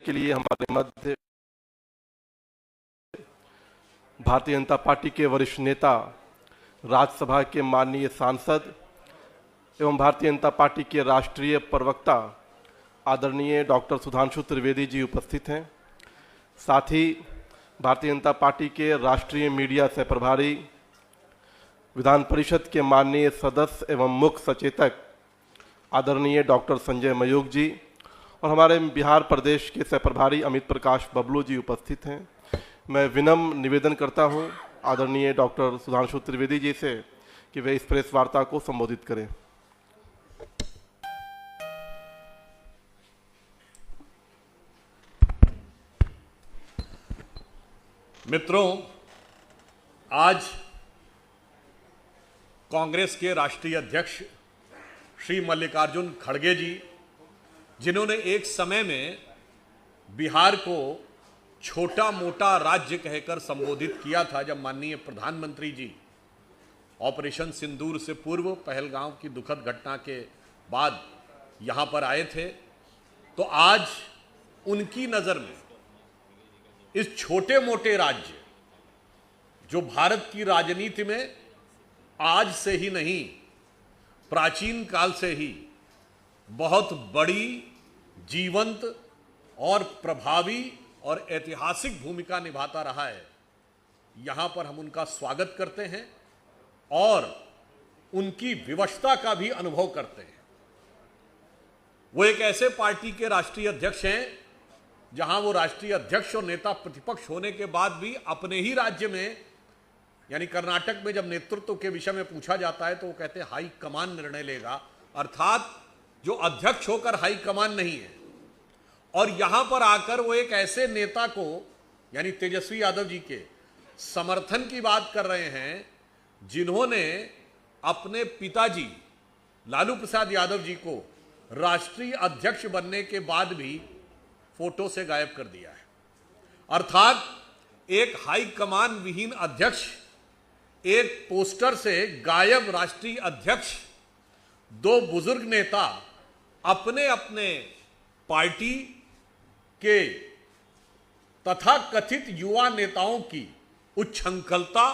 के लिए हमारे मध्य भारतीय जनता पार्टी के वरिष्ठ नेता, राज्यसभा के माननीय सांसद एवं भारतीय जनता पार्टी के राष्ट्रीय प्रवक्ता आदरणीय डॉक्टर सुधांशु त्रिवेदी जी उपस्थित हैं। साथ ही भारतीय जनता पार्टी के राष्ट्रीय मीडिया से प्रभारी, विधान परिषद के माननीय सदस्य एवं मुख्य सचेतक आदरणीय डॉक्टर संजय मयूख जी और हमारे बिहार प्रदेश के सह प्रभारी अमित प्रकाश बबलू जी उपस्थित हैं। मैं विनम्र निवेदन करता हूं आदरणीय डॉक्टर सुधांशु त्रिवेदी जी से कि वे इस प्रेस वार्ता को संबोधित करें। मित्रों, आज कांग्रेस के राष्ट्रीय अध्यक्ष श्री मल्लिकार्जुन खड़गे जी, जिन्होंने एक समय में बिहार को छोटा मोटा राज्य कहकर संबोधित किया था, जब माननीय प्रधानमंत्री जी ऑपरेशन सिंदूर से पूर्व पहलगांव की दुखद घटना के बाद यहां पर आए थे, तो आज उनकी नजर में इस छोटे मोटे राज्य, जो भारत की राजनीति में आज से ही नहीं प्राचीन काल से ही बहुत बड़ी, जीवंत और प्रभावी और ऐतिहासिक भूमिका निभाता रहा है, यहां पर हम उनका स्वागत करते हैं और उनकी विवशता का भी अनुभव करते हैं। वो एक ऐसे पार्टी के राष्ट्रीय अध्यक्ष हैं जहां वो राष्ट्रीय अध्यक्ष और नेता प्रतिपक्ष होने के बाद भी अपने ही राज्य में, यानी कर्नाटक में, जब नेतृत्व के विषय में पूछा जाता है तो वो कहते हैं हाई कमान निर्णय लेगा, अर्थात जो अध्यक्ष होकर हाई कमान नहीं है। और यहां पर आकर वो एक ऐसे नेता को, यानी तेजस्वी यादव जी के समर्थन की बात कर रहे हैं जिन्होंने अपने पिताजी लालू प्रसाद यादव जी को राष्ट्रीय अध्यक्ष बनने के बाद भी फोटो से गायब कर दिया है। अर्थात एक हाई कमान विहीन अध्यक्ष, एक पोस्टर से गायब राष्ट्रीय अध्यक्ष, दो बुजुर्ग नेता अपने अपने पार्टी के तथा कथित युवा नेताओं की उच्छृंखलता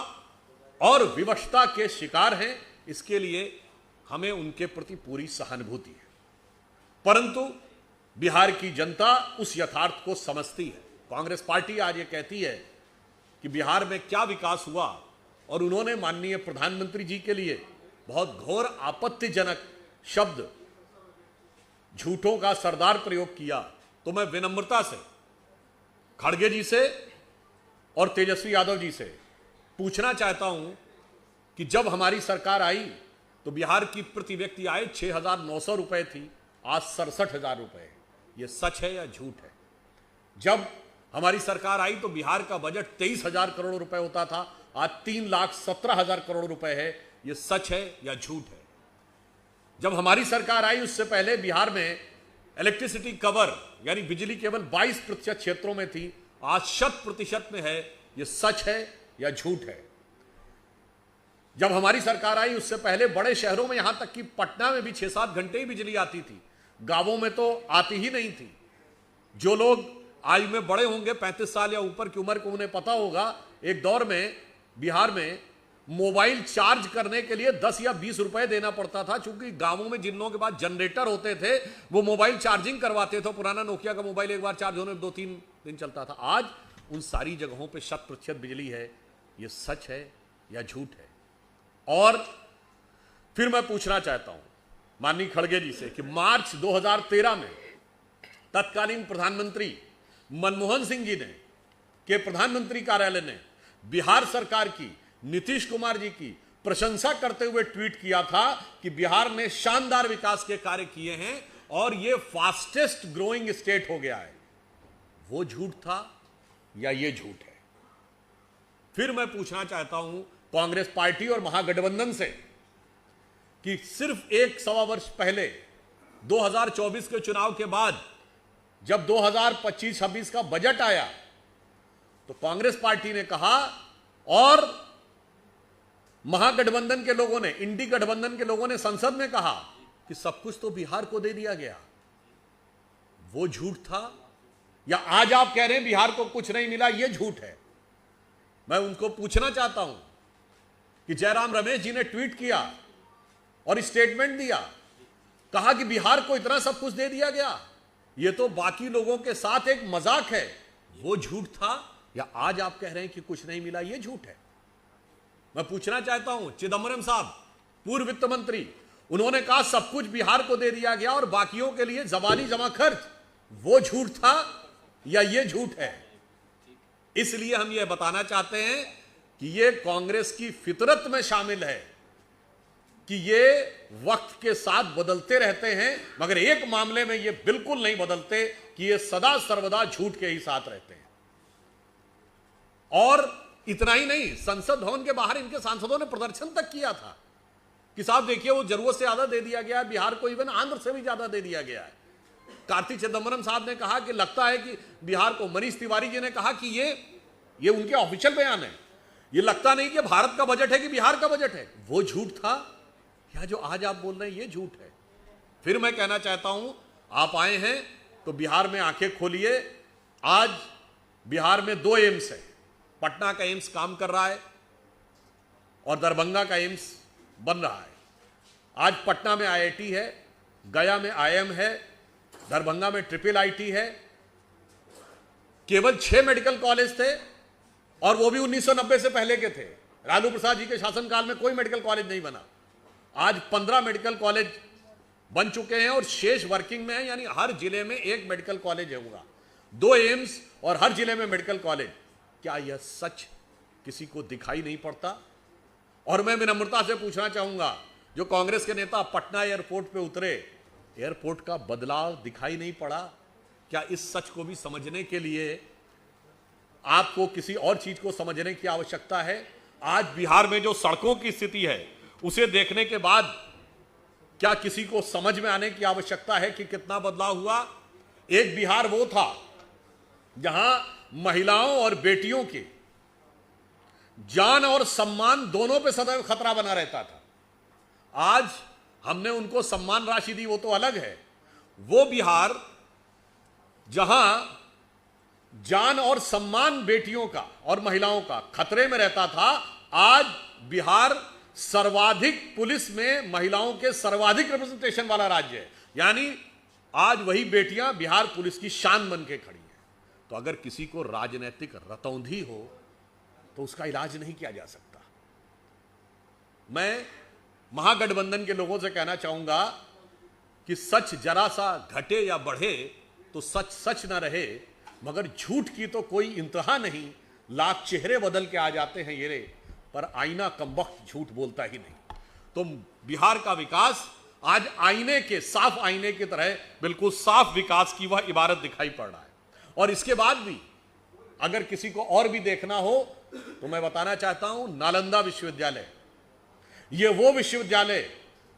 और विवशता के शिकार हैं। इसके लिए हमें उनके प्रति पूरी सहानुभूति है, परंतु बिहार की जनता उस यथार्थ को समझती है। कांग्रेस पार्टी आज ये कहती है कि बिहार में क्या विकास हुआ, और उन्होंने माननीय प्रधानमंत्री जी के लिए बहुत घोर आपत्तिजनक शब्द झूठों का सरदार प्रयोग किया। तो मैं विनम्रता से खड़गे जी से और तेजस्वी यादव जी से पूछना चाहता हूं कि जब हमारी सरकार आई तो बिहार की प्रति व्यक्ति आय 6,900 रुपए थी, आज 67,000 रुपए। ये सच है या झूठ है? जब हमारी सरकार आई तो बिहार का बजट 23,000 करोड़ रुपए होता था, आज 3,17,000 करोड़ रुपए है। ये सच है या झूठ है? जब हमारी सरकार आई उससे पहले बिहार में इलेक्ट्रिसिटी कवर, यानी बिजली केवल 22% क्षेत्रों में थी, आज 100% में है। यह सच है या झूठ है? जब हमारी सरकार आई उससे पहले बड़े शहरों में, यहां तक कि पटना में भी 6-7 घंटे ही बिजली आती थी, गांवों में तो आती ही नहीं थी। जो लोग आयु में बड़े होंगे, 35 साल या ऊपर की उम्र को, उन्हें पता होगा एक दौर में बिहार में मोबाइल चार्ज करने के लिए 10 या 20 रुपए देना पड़ता था, क्योंकि गांवों में जिन लोगों के पास जनरेटर होते थे वो मोबाइल चार्जिंग करवाते थे। पुराना नोकिया का मोबाइल एक बार चार्ज होने में 2-3 दिन चलता था। आज उन सारी जगहों पे 100% बिजली है। ये सच है या झूठ है? और फिर मैं पूछना चाहता हूं माननीय खड़गे जी से कि मार्च 2013 में तत्कालीन प्रधानमंत्री मनमोहन सिंह जी ने, के प्रधानमंत्री कार्यालय ने बिहार सरकार की, नीतीश कुमार जी की प्रशंसा करते हुए ट्वीट किया था कि बिहार ने शानदार विकास के कार्य किए हैं और यह फास्टेस्ट ग्रोइंग स्टेट हो गया है। वो झूठ था या ये झूठ है? फिर मैं पूछना चाहता हूं कांग्रेस पार्टी और महागठबंधन से कि सिर्फ 1-1.25 वर्ष पहले 2024 के चुनाव के बाद जब 2025-26 का बजट आया तो कांग्रेस पार्टी ने कहा और महागठबंधन के लोगों ने, इंडी गठबंधन के लोगों ने संसद में कहा कि सब कुछ तो बिहार को दे दिया गया। वो झूठ था या आज आप कह रहे हैं बिहार को कुछ नहीं मिला, यह झूठ है। मैं उनको पूछना चाहता हूं कि जयराम रमेश जी ने ट्वीट किया और स्टेटमेंट दिया, कहा कि बिहार को इतना सब कुछ दे दिया गया, यह तो बाकी लोगों के साथ एक मजाक है, वो झूठ था। या आज आप कह रहे हैं कि कुछ नहीं मिला, यह झूठ है। मैं पूछना चाहता हूं चिदम्बरम साहब, पूर्व वित्त मंत्री, उन्होंने कहा सब कुछ बिहार को दे दिया गया और बाकियों के लिए जबानी जमा खर्च, वो झूठ था या यह झूठ है? इसलिए हम यह बताना चाहते हैं कि यह कांग्रेस की फितरत में शामिल है कि ये वक्त के साथ बदलते रहते हैं, मगर एक मामले में ये बिल्कुल नहीं बदलते कि ये सदा सर्वदा झूठ के ही साथ रहते हैं। और इतना ही नहीं, संसद भवन के बाहर इनके सांसदों ने प्रदर्शन तक किया था कि साहब देखिए वो जरूरत से ज्यादा दे दिया गया है, बिहार को इवन आंध्र से भी ज्यादा दे दिया गया है। कार्ति चिदम्बरम साहब ने कहा कि लगता है कि बिहार को, मनीष तिवारी जी ने कहा कि ये उनके ऑफिशियल बयान है, ये लगता नहीं कि भारत का बजट है कि बिहार का बजट है, वो झूठ था। या जो आज आप बोल रहे हैं ये झूठ है। फिर मैं कहना चाहता हूं, आप आए हैं तो बिहार में आंखें खोलिए। आज बिहार में 2 एम्स है, पटना का एम्स काम कर रहा है और दरभंगा का एम्स बन रहा है। आज पटना में IIT है, गया में IIM है, दरभंगा में IIIT है। केवल 6 मेडिकल कॉलेज थे और वो भी 1990 से पहले के थे। लालू प्रसाद जी के शासनकाल में कोई मेडिकल कॉलेज नहीं बना। आज 15 मेडिकल कॉलेज बन चुके हैं और शेष वर्किंग में है, यानी हर जिले में 1 मेडिकल कॉलेज होगा, 2 एम्स और हर जिले में मेडिकल कॉलेज। क्या यह सच किसी को दिखाई नहीं पड़ता? और मैं विनम्रता से पूछना चाहूंगा, जो कांग्रेस के नेता पटना एयरपोर्ट पे उतरे, एयरपोर्ट का बदलाव दिखाई नहीं पड़ा? क्या इस सच को भी समझने के लिए आपको किसी और चीज को समझने की आवश्यकता है? आज बिहार में जो सड़कों की स्थिति है उसे देखने के बाद क्या किसी को समझ में आने की आवश्यकता है कि कितना बदलाव हुआ? एक बिहार वो था जहां महिलाओं और बेटियों की जान और सम्मान दोनों पे सदैव खतरा बना रहता था। आज हमने उनको सम्मान राशि दी, वो तो अलग है। वो बिहार जहां जान और सम्मान बेटियों का और महिलाओं का खतरे में रहता था, आज बिहार सर्वाधिक पुलिस में महिलाओं के सर्वाधिक रिप्रेजेंटेशन वाला राज्य है। यानी आज वही बेटियां बिहार पुलिस की शान बन के खड़ी हैं। तो अगर किसी को राजनीतिक रतौंधी हो तो उसका इलाज नहीं किया जा सकता। मैं महागठबंधन के लोगों से कहना चाहूंगा कि सच जरा सा घटे या बढ़े तो सच सच ना रहे, मगर झूठ की तो कोई इंतहा नहीं। लाख चेहरे बदल के आ जाते हैं ये, पर आईना कमबख्त झूठ बोलता ही नहीं। तो बिहार का विकास आज आईने के, साफ आईने की तरह बिल्कुल साफ विकास की वह इबारत दिखाई पड़ रहा है। और इसके बाद भी अगर किसी को और भी देखना हो तो मैं बताना चाहता हूं, नालंदा विश्वविद्यालय, यह वो विश्वविद्यालय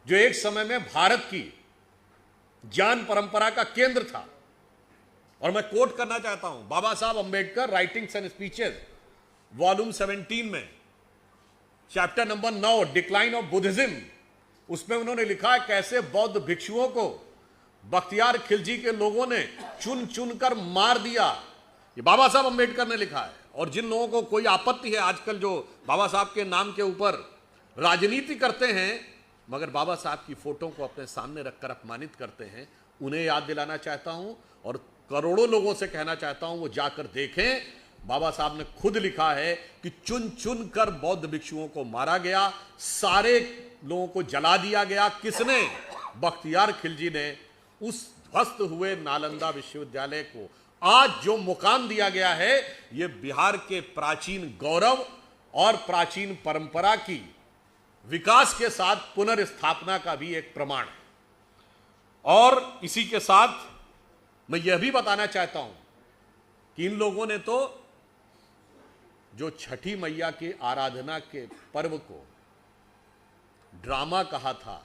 जो एक समय में भारत की ज्ञान परंपरा का केंद्र था। और मैं कोट करना चाहता हूं बाबा साहब Ambedkar, writings and speeches, volume 17 में chapter number 9, decline of Buddhism, उसमें उन्होंने लिखा है कैसे बौद्ध भिक्षुओं को बख्तियार खिलजी के लोगों ने चुन चुन कर मार दिया। ये बाबा साहब अंबेडकर ने लिखा है। और जिन लोगों को कोई आपत्ति है आजकल जो बाबा साहब के नाम के ऊपर राजनीति करते हैं मगर बाबा साहब की फोटो को अपने सामने रखकर अपमानित करते हैं, उन्हें याद दिलाना चाहता हूं और करोड़ों लोगों से कहना चाहता हूं वो जाकर देखें। बाबा साहब ने खुद लिखा है कि चुन चुन कर बौद्ध भिक्षुओं को मारा गया, सारे लोगों को जला दिया गया। किसने? बख्तियार खिलजी ने। उस ध्वस्त हुए नालंदा विश्वविद्यालय को आज जो मुकाम दिया गया है, यह बिहार के प्राचीन गौरव और प्राचीन परंपरा की विकास के साथ पुनर्स्थापना का भी एक प्रमाण है। और इसी के साथ मैं यह भी बताना चाहता हूं कि इन लोगों ने तो जो छठी मैया की आराधना के पर्व को ड्रामा कहा था,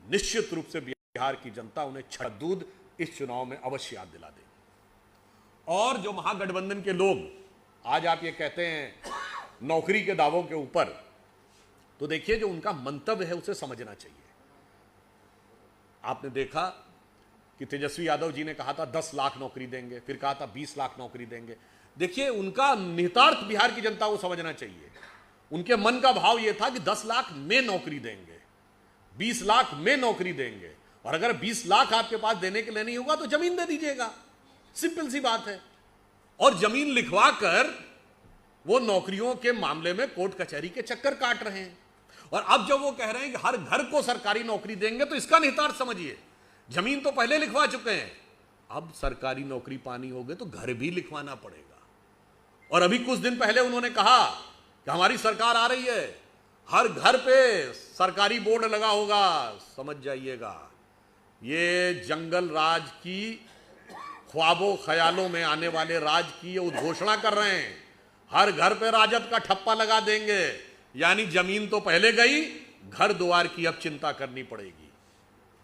निश्चित रूप से बिहार की जनता उन्हें छठ दूध इस चुनाव में अवश्य याद दिला देगी। और जो महागठबंधन के लोग आज आप ये कहते हैं नौकरी के दावों के ऊपर, तो देखिए जो उनका मंतव्य है उसे समझना चाहिए। आपने देखा कि तेजस्वी यादव जी ने कहा था 10 लाख नौकरी देंगे, फिर कहा था 20 लाख नौकरी देंगे। देखिए, उनका निहितार्थ बिहार की जनता को समझना चाहिए। उनके मन का भाव यह था कि 10 लाख में नौकरी देंगे, 20 लाख में नौकरी देंगे, और अगर 20 लाख आपके पास देने के लिए नहीं होगा तो जमीन दे दीजिएगा, सिंपल सी बात है। और जमीन लिखवा कर वो नौकरियों के मामले में कोर्ट कचहरी के चक्कर काट रहे हैं। और अब जब वो कह रहे हैं कि हर घर को सरकारी नौकरी देंगे, तो इसका निहितार्थ समझिए। जमीन तो पहले लिखवा चुके हैं, अब सरकारी नौकरी पानी होगी तो घर भी लिखवाना पड़ेगा। और अभी कुछ दिन पहले उन्होंने कहा कि हमारी सरकार आ रही है, हर घर पे सरकारी बोर्ड लगा होगा। समझ जाइएगा, ये जंगल राज की, ख्वाबों ख्यालों में आने वाले राज की ये उद्घोषणा कर रहे हैं। हर घर पे राजद का ठप्पा लगा देंगे, यानी जमीन तो पहले गई, घर द्वार की अब चिंता करनी पड़ेगी।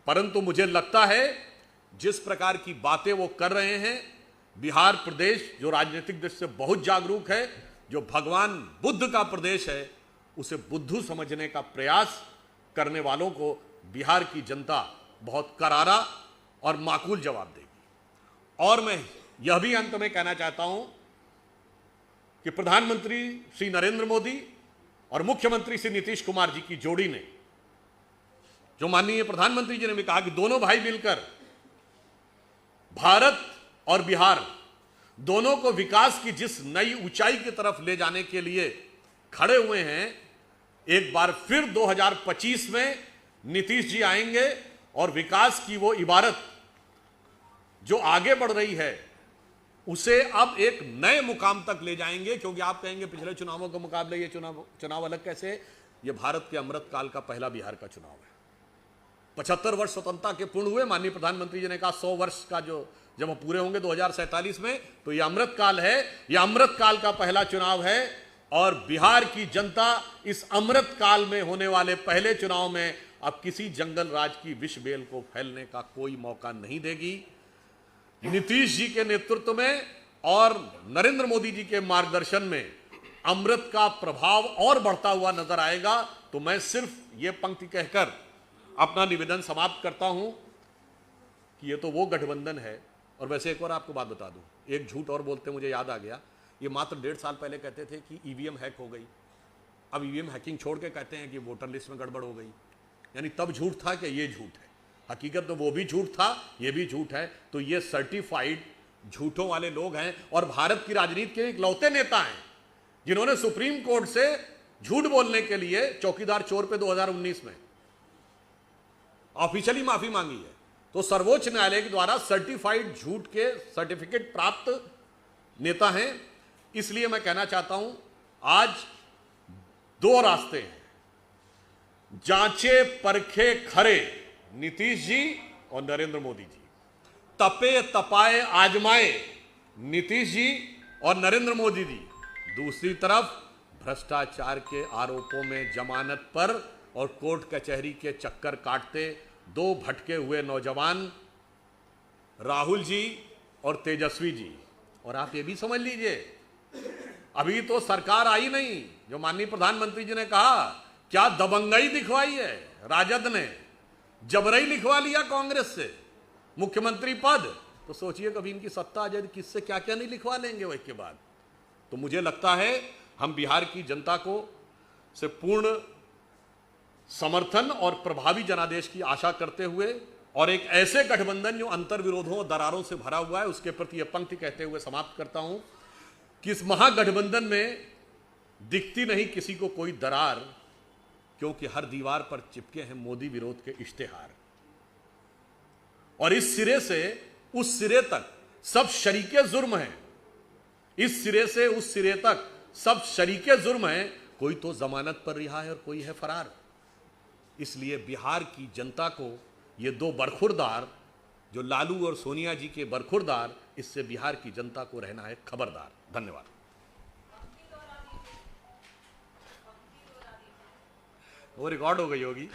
परंतु मुझे लगता है जिस प्रकार की बातें वो कर रहे हैं, बिहार प्रदेश जो राजनीतिक दृष्टि से बहुत जागरूक है, जो भगवान बुद्ध का प्रदेश है, उसे बुद्धू समझने का प्रयास करने वालों को बिहार की जनता बहुत करारा और माकूल जवाब देगी। और मैं यह भी अंत में कहना चाहता हूं कि प्रधानमंत्री श्री नरेंद्र मोदी और मुख्यमंत्री श्री नीतीश कुमार जी की जोड़ी ने, जो माननीय प्रधानमंत्री जी ने भी कहा कि दोनों भाई मिलकर भारत और बिहार दोनों को विकास की जिस नई ऊंचाई की तरफ ले जाने के लिए खड़े हुए हैं, एक बार फिर 2025 में नीतीश जी आएंगे और विकास की वो इबारत जो आगे बढ़ रही है उसे अब एक नए मुकाम तक ले जाएंगे। क्योंकि आप कहेंगे पिछले चुनावों के मुकाबले ये चुनाव अलग कैसे है? ये भारत के अमृत काल का पहला बिहार का चुनाव है। 75 वर्ष स्वतंत्रता के पूर्ण हुए, माननीय प्रधानमंत्री जी ने कहा 100 वर्ष का जो जब हम पूरे होंगे 2047 में, तो ये अमृत काल है, ये अमृत काल का पहला चुनाव है। और बिहार की जनता इस अमृत काल में होने वाले पहले चुनाव में अब किसी जंगल राज की विष बेल को फैलने का कोई मौका नहीं देगी। नीतीश जी के नेतृत्व में और नरेंद्र मोदी जी के मार्गदर्शन में अमृत का प्रभाव और बढ़ता हुआ नजर आएगा। तो मैं सिर्फ ये पंक्ति कहकर अपना निवेदन समाप्त करता हूं कि ये तो वो गठबंधन है। और वैसे एक और आपको बात बता दूं, एक झूठ और बोलते मुझे याद आ गया। ये मात्र 1.5 साल पहले कहते थे कि ईवीएम हैक हो गई, अब ईवीएम हैकिंग छोड़ के कहते हैं कि वोटर लिस्ट में गड़बड़ हो गई। यानी तब झूठ था कि ये झूठ है, हकीकत में वो भी झूठ था, ये भी झूठ है। तो ये सर्टिफाइड झूठों वाले लोग हैं और भारत की राजनीति के इकलौते नेता हैं जिन्होंने सुप्रीम कोर्ट से झूठ बोलने के लिए चौकीदार चोर पे 2019 में ऑफिशियली माफी मांगी है। तो सर्वोच्च न्यायालय के द्वारा सर्टिफाइड झूठ के सर्टिफिकेट प्राप्त नेता हैं। इसलिए मैं कहना चाहता हूं, आज दो रास्ते हैं, जांचे परखे खरे नीतीश जी और नरेंद्र मोदी जी, तपे तपाए आजमाए नीतीश जी और नरेंद्र मोदी जी। दूसरी तरफ भ्रष्टाचार के आरोपों में जमानत पर और कोर्ट कचहरी के चक्कर काटते दो भटके हुए नौजवान राहुल जी और तेजस्वी जी। और आप ये भी समझ लीजिए, अभी तो सरकार आई नहीं, जो माननीय प्रधानमंत्री जी ने कहा क्या दबंगई दिखवाई है राजद ने, जबरई लिखवा लिया कांग्रेस से मुख्यमंत्री पद। तो सोचिए कभी इनकी सत्ता आ जाए किससे क्या क्या नहीं लिखवा लेंगे वो इसके बाद। तो मुझे लगता है हम बिहार की जनता को से पूर्ण समर्थन और प्रभावी जनादेश की आशा करते हुए और एक ऐसे गठबंधन जो अंतर विरोधों और दरारों से भरा हुआ है उसके प्रति यह पंक्ति कहते हुए समाप्त करता हूं कि इस महागठबंधन में दिखती नहीं किसी को कोई दरार, क्योंकि हर दीवार पर चिपके हैं मोदी विरोध के इश्तेहार। और इस सिरे से उस सिरे तक सब शरीके जुर्म हैं, इस सिरे से उस सिरे तक सब शरीके जुर्म हैं। कोई तो जमानत पर रिहा है और कोई है फरार। इसलिए बिहार की जनता को ये दो बरखुरदार, जो लालू और सोनिया जी के बरखुरदार, इससे बिहार की जनता को रहना है खबरदार। धन्यवाद। वो रिकॉर्ड हो गई होगी।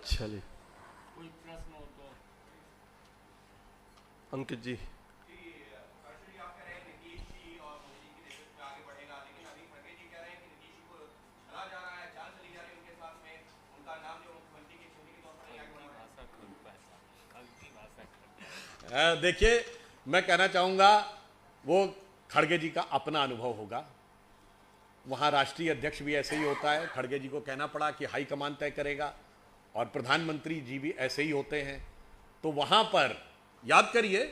चलिए अंकित जी। देखिए, मैं कहना चाहूंगा वो खड़गे जी का अपना अनुभव होगा। वहाँ राष्ट्रीय अध्यक्ष भी ऐसे ही होता है, खड़गे जी को कहना पड़ा कि हाईकमान तय करेगा, और प्रधानमंत्री जी भी ऐसे ही होते हैं। तो वहाँ पर याद करिए